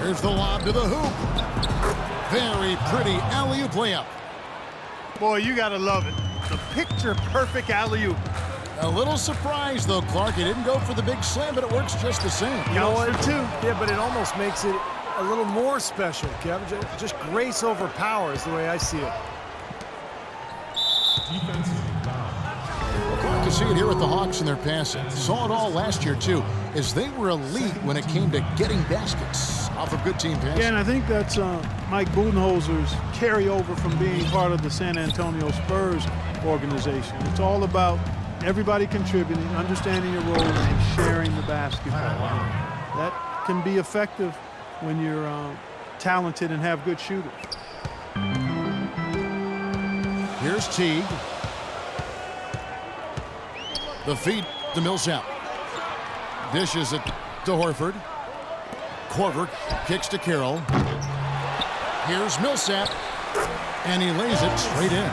Here's the lob to the hoop. Very pretty alley-oop layup. Boy, you gotta love it. The picture-perfect alley-oop. A little surprised, though, Clark. He didn't go for the big slam, but it works just the same. You know what, too? Yeah, but it almost makes it a little more special, Kevin. Just grace over power is the way I see it. Good to see it here with the Hawks in their passing. Saw it all last year, too, as they were elite when it came to getting baskets off of good team passing. Yeah, and I think that's Mike Budenholzer's carryover from being part of the San Antonio Spurs organization. It's all about everybody contributing, understanding your role, and sharing the basketball. That can be effective when you're talented and have good shooters. Here's Teague. The feed to Millsap. Dishes it to Horford. Korver kicks to Carroll. Here's Millsap. And he lays it straight in.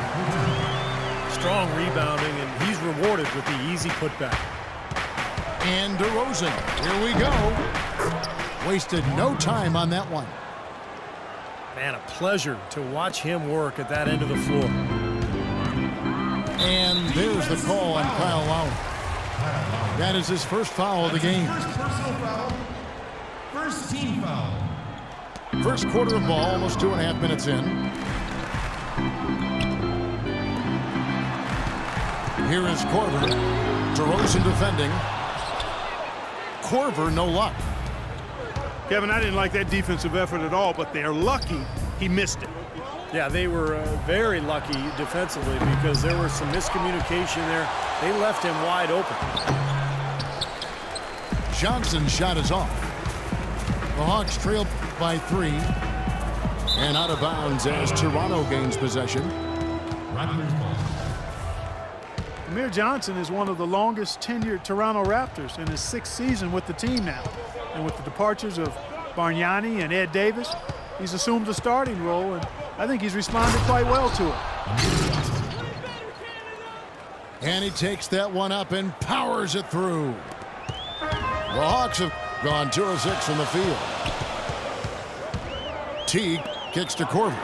Strong rebounding, and he's rewarded with the easy putback. And DeRozan. Here we go. Wasted no time on that one. Man, a pleasure to watch him work at that end of the floor. And there's the call on Kyle Lowry. That is his first foul of the game. First personal foul. First team foul. First quarter of ball, almost 2.5 minutes in. Here is Korver. DeRozan defending. Korver, no luck. Kevin, I didn't like that defensive effort at all, but they're lucky he missed it. Yeah, they were very lucky defensively because there was some miscommunication there. They left him wide open. Johnson's shot is off. The Hawks trail by 3. And out of bounds as Toronto gains possession. Raptors ball. Amir Johnson is one of the longest tenured Toronto Raptors in his 6th season with the team now. And with the departures of Bargnani and Ed Davis, he's assumed a starting role, and I think he's responded quite well to it. And he takes that one up and powers it through. The Hawks have gone 2 of 6 from the field. Teague kicks to Korver.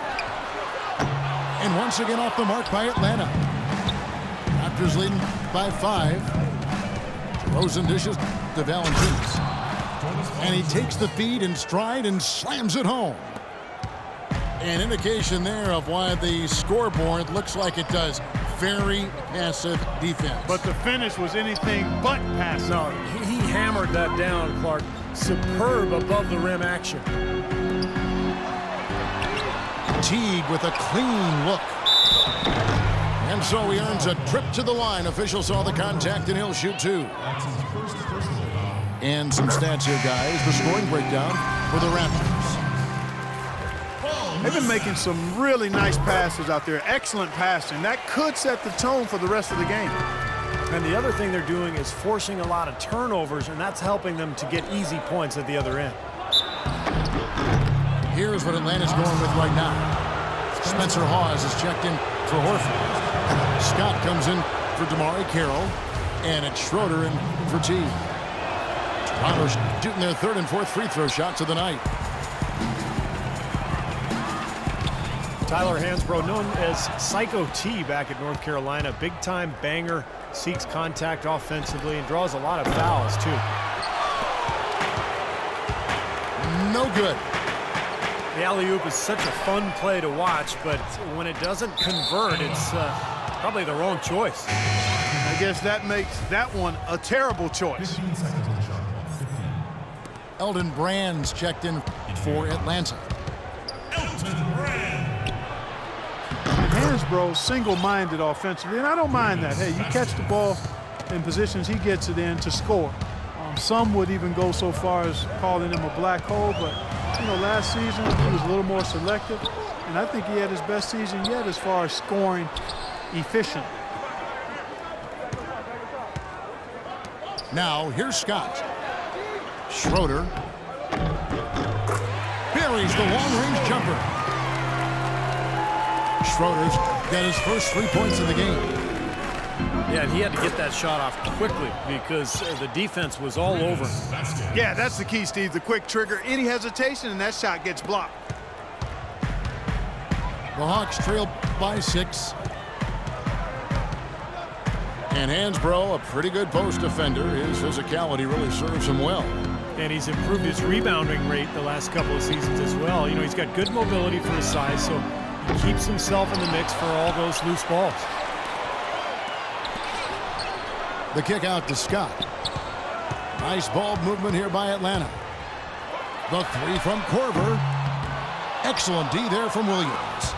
And once again off the mark by Atlanta. Raptors leading by 5. DeRozan dishes to Valanciunas. And he takes the feed in stride and slams it home. An indication there of why the scoreboard looks like it does. Very passive defense. But the finish was anything but passive. No, he hammered that down, Clark. Superb above the rim action. Teague with a clean look. And so he earns a trip to the line. Official saw the contact and he'll shoot 2. That's his first personal foul. And some stats here, guys. The scoring breakdown for the Raptors. They've been making some really nice passes out there. Excellent passing. That could set the tone for the rest of the game. And the other thing they're doing is forcing a lot of turnovers, and that's helping them to get easy points at the other end. Here's what Atlanta's going with right now. Spencer Hawes is checked in for Horford. Scott comes in for DeMarre Carroll. And it's Schroeder in for Teague. Toronto's shooting their 3rd and 4th free throw shots of the night. Tyler Hansbrough, known as Psycho T back at North Carolina, big-time banger, seeks contact offensively, and draws a lot of fouls, too. No good. The alley-oop is such a fun play to watch, but when it doesn't convert, it's probably the wrong choice. I guess that makes that one a terrible choice. 15 seconds on the shot clock. 15. Elton Brand's checked in for Atlanta. Hansbrough's single-minded offensively, and I don't mind that. Hey, you catch the ball in positions he gets it in to score. Some would even go so far as calling him a black hole, but you know, last season he was a little more selective, and I think he had his best season yet as far as scoring efficient. Now, here's Scott. Schroeder buries the long-range jumper. Schroeder's got his first 3 points of the game. Yeah, and he had to get that shot off quickly because the defense was all over him. Yeah, that's the key, Steve. The quick trigger. Any hesitation, and that shot gets blocked. The Hawks trail by 6. And Hansbrough, a pretty good post defender. His physicality really serves him well. And he's improved his rebounding rate the last couple of seasons as well. You know, he's got good mobility for his size, so he keeps himself in the mix for all those loose balls. The kick out to Scott. Nice ball movement here by Atlanta. The 3 from Korver. Excellent D there from Williams.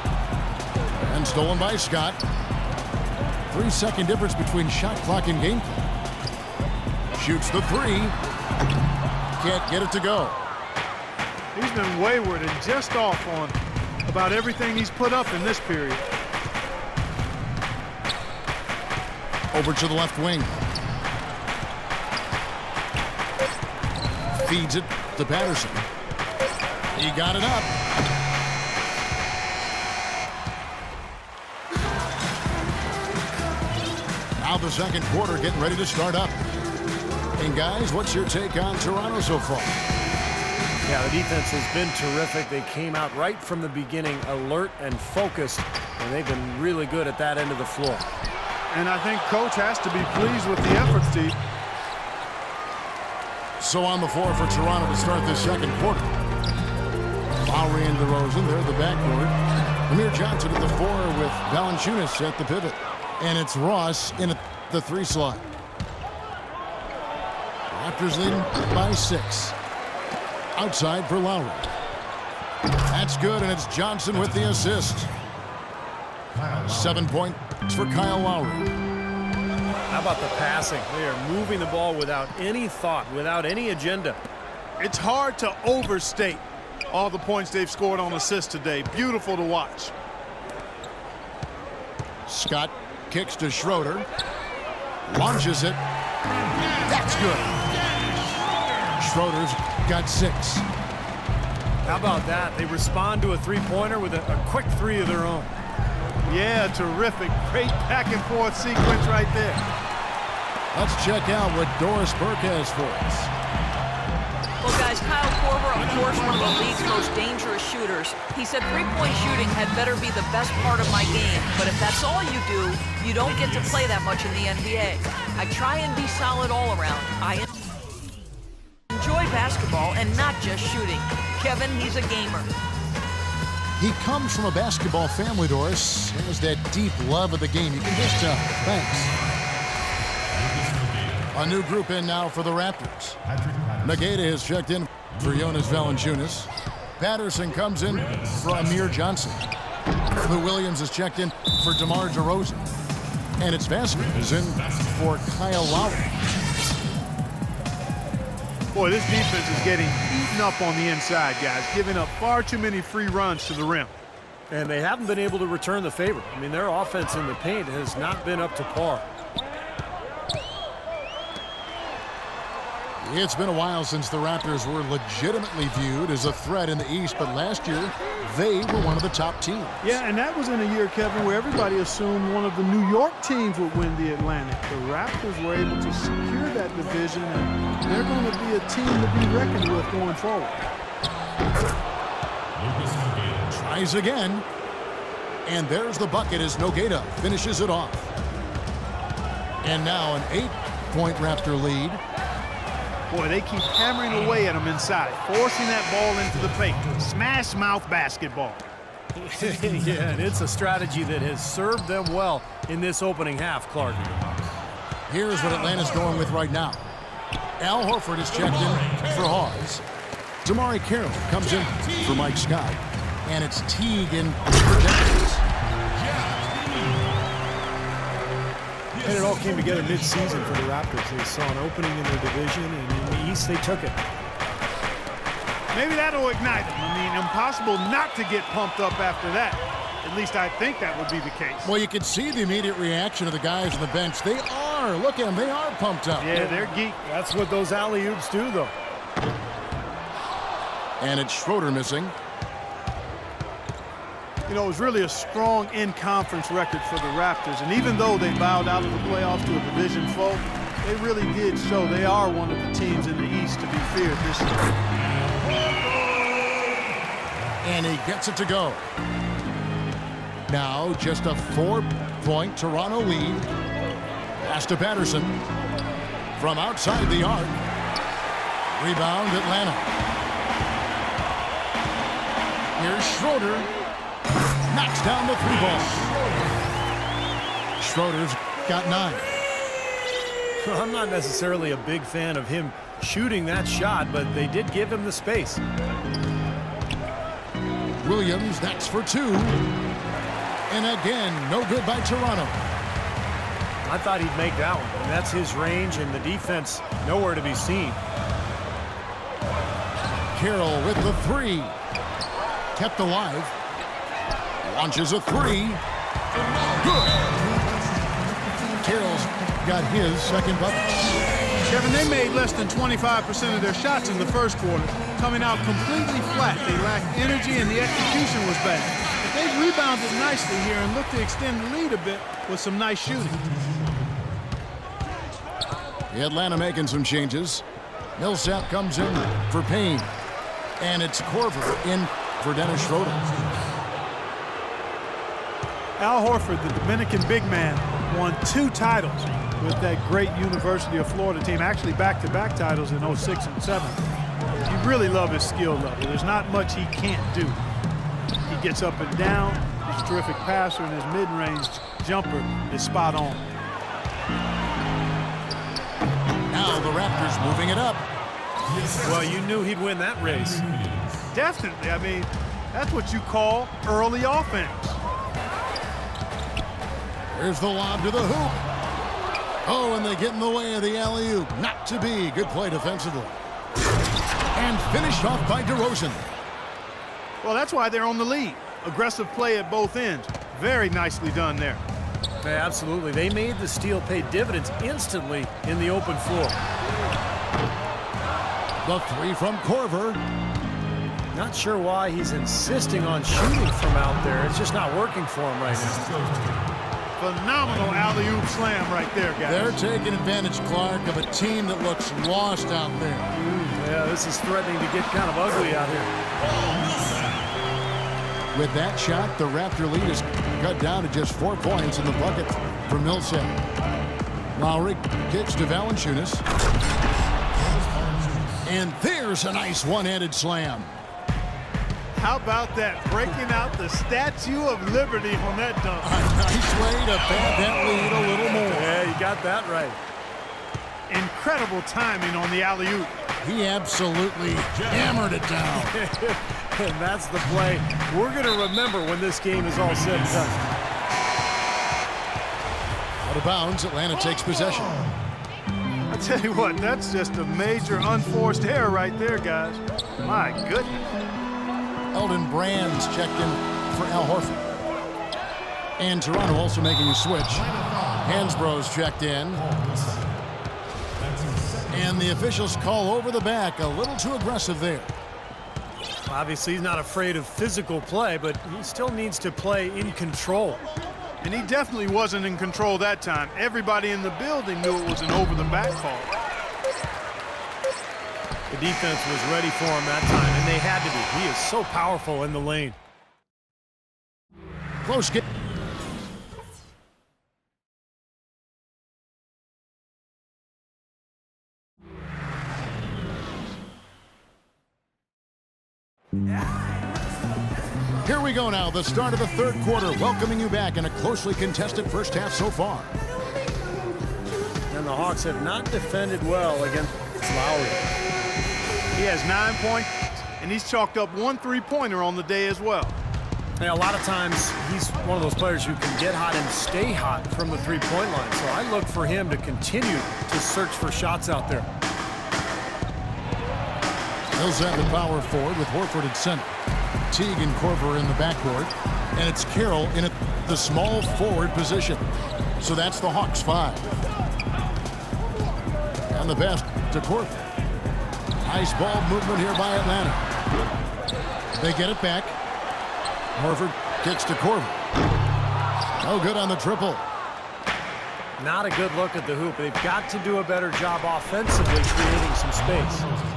And stolen by Scott. 3-second difference between shot clock and game clock. Shoots the 3. Can't get it to go. He's been wayward and just off on about everything he's put up in this period. Over to the left wing. Feeds it to Patterson. He got it up. Now the second quarter getting ready to start up. And guys, what's your take on Toronto so far? Yeah, the defense has been terrific. They came out right from the beginning alert and focused, and they've been really good at that end of the floor. And I think Coach has to be pleased with the effort, Steve. So on the floor for Toronto to start this second quarter. Lowry and DeRozan, they're the backcourt. Amir Johnson at the 4 with Valanciunas at the pivot. And it's Ross in the 3 slot. Raptors leading by 6. Outside for Lowry. That's good, and it's Johnson with the assist. 7 points for Kyle Lowry. How about the passing? They are moving the ball without any thought, without any agenda. It's hard to overstate all the points they've scored on assists today. Beautiful to watch. Scott kicks to Schroeder. Launches it. That's good. Schroeder's got 6. How about that? They respond to a three-pointer with a quick 3 of their own. Yeah, terrific. Great back-and-forth sequence right there. Let's check out what Doris Burke has for us. Well, guys, Kyle Korver, of course, one of the league's most dangerous shooters. He said three-point shooting had better be the best part of my game, but if that's all you do, you don't get to play that much in the NBA. I try and be solid all around. I enjoy basketball and not just shooting. Kevin, he's a gamer. He comes from a basketball family, Doris. Has that deep love of the game. You can just tell. Thanks. A new group in now for the Raptors. Nagata has checked in for Jonas Valanciunas. Patterson comes in for Amir Johnson. Lou Williams has checked in for DeMar DeRozan. And it's Vasquez in for Kyle Lowry. Boy, this defense is getting eaten up on the inside, guys, giving up far too many free runs to the rim. And they haven't been able to return the favor. I mean, their offense in the paint has not been up to par. It's been a while since the Raptors were legitimately viewed as a threat in the East, but last year they were one of the top teams. Yeah, and that was in a year, Kevin, where everybody assumed one of the New York teams would win the Atlantic. The Raptors were able to secure that division, and they're going to be a team to be reckoned with going forward. Tries again, and there's the bucket as Nogata finishes it off. And now an 8-point Raptor lead. Boy, they keep hammering away at them inside, forcing that ball into the paint. Smash mouth basketball. Yeah, and it's a strategy that has served them well in this opening half, Clark. Here's what Atlanta's going with right now. Al Horford is checked in for Hawes. Damari Carroll comes in for Mike Scott. And it's Teague in for Jennings. And it all came together mid-season for the Raptors. They saw an opening in their division, and in the East, they took it. Maybe that'll ignite them. I mean, impossible not to get pumped up after that. At least I think that would be the case. Well, you can see the immediate reaction of the guys on the bench. They are. Look at them. They are pumped up. Yeah, they're geek. That's what those alley-oops do, though. And it's Schroeder missing. You know, it was really a strong in-conference record for the Raptors. And even though they bowed out of the playoffs to a division foe, they really did show they are one of the teams in the East to be feared this year. And he gets it to go. Now just a 4-point Toronto lead. Pass to Patterson. From outside the arc. Rebound Atlanta. Here's Schroeder. Knocks down the 3-ball. Schroeder's got 9. Well, I'm not necessarily a big fan of him shooting that shot, but they did give him the space. Williams, that's for 2. And again, no good by Toronto. I thought he'd make that one. And that's his range, and the defense nowhere to be seen. Carroll with the 3. Kept alive. Launches a 3. Good. Carroll's got his second bucket. Kevin, they made less than 25% of their shots in the first quarter, coming out completely flat. They lacked energy and the execution was bad. But they've rebounded nicely here and look to extend the lead a bit with some nice shooting. Atlanta making some changes. Millsap comes in for Payne. And it's Korver in for Dennis Schroeder. Al Horford, the Dominican big man, won 2 titles with that great University of Florida team, actually back-to-back titles in 06 and 07. You really love his skill level. There's not much he can't do. He gets up and down. He's a terrific passer, and his mid-range jumper is spot on. Now the Raptors moving it up. Well, you knew he'd win that race. Definitely. I mean, that's what you call early offense. Here's the lob to the hoop. Oh, and they get in the way of the alley-oop. Not to be. Good play defensively. And finished off by DeRozan. Well, that's why they're on the lead. Aggressive play at both ends. Very nicely done there. Yeah, absolutely. They made the steal pay dividends instantly in the open floor. The 3 from Korver. Not sure why he's insisting on shooting from out there. It's just not working for him right now. Phenomenal alley-oop slam right there, guys. They're taking advantage, Clark, of a team that looks lost out there. Yeah, this is threatening to get kind of ugly out here. With that shot, the Raptor lead is cut down to just 4 points in the bucket for Millsap. Lowry kicks to Valanciunas. And there's a nice one-handed slam. How about that? Breaking out the Statue of Liberty on that dunk. A nice way to pad that lead a little more. Yeah, you got that right. Incredible timing on the alley-oop. He absolutely hammered it down. And that's the play we're going to remember when this game is all said and done. Out of bounds, Atlanta takes possession. I tell you what, that's just a major unforced error right there, guys. My goodness. Eldon Brand's checked in for Al Horford. And Toronto also making a switch. Hansbrough's checked in. And the officials call over the back. A little too aggressive there. Obviously, he's not afraid of physical play, but he still needs to play in control. And he definitely wasn't in control that time. Everybody in the building knew it was an over-the-back call. The defense was ready for him that time, and they had to be. He is so powerful in the lane. Close game. Here we go now, the start of the third quarter, welcoming you back in a closely contested first half so far. And the Hawks have not defended well against Lowry. He has 9 points, and he's chalked up 1 3-pointer on the day as well. Yeah, a lot of times he's one of those players who can get hot and stay hot from the three-point line. So I look for him to continue to search for shots out there. Millsap at power forward with Horford at center. Teague and Korver in the backcourt. And it's Carroll in the small forward position. So that's the Hawks 5. And the pass to Korver. Nice ball movement here by Atlanta. They get it back. Horford Kicks to Corver. No good on the triple. Not a good look at the hoop. They've got to do a better job offensively creating some space.